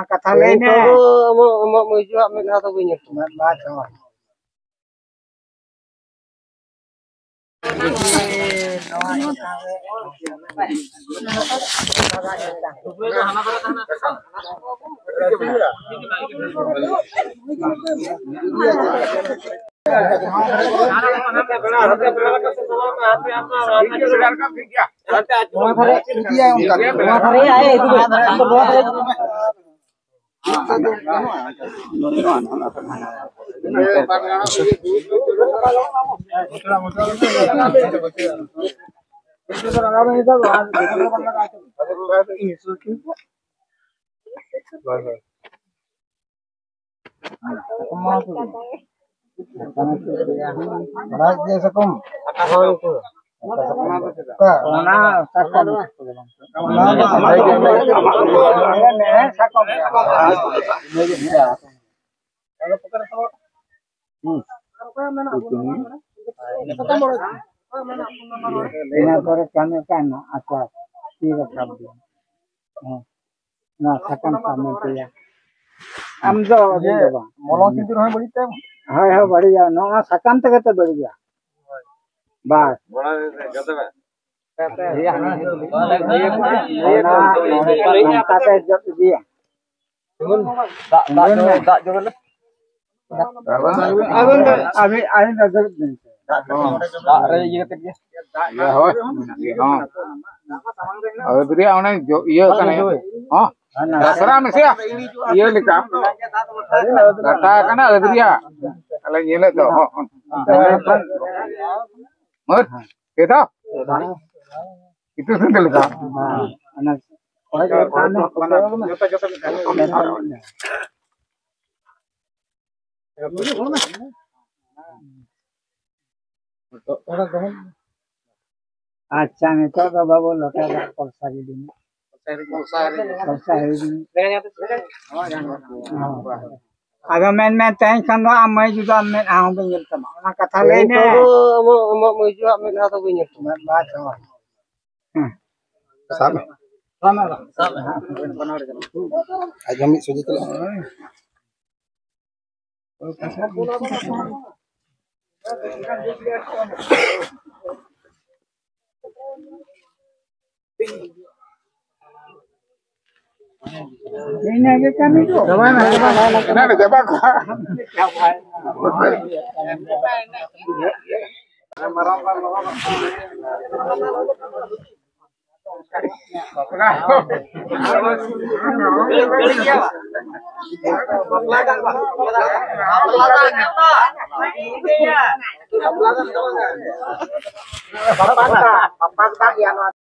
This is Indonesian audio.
kata lainnya. Mau jual mereka atau punya? बढ़िया ना सकम तक तो बढ़िया बस itu sendiri kan? अच्छा नहीं तो बाबू लोटा पैसा की दिन अगर मैं तैं खंडो मैं जुदा मैं आऊं भी ये तमा ना कथा लेने mau jual mereka atau punya? बात हो Sama. Agak mik saja tu. ini aja kami tu Kenapa coba kau?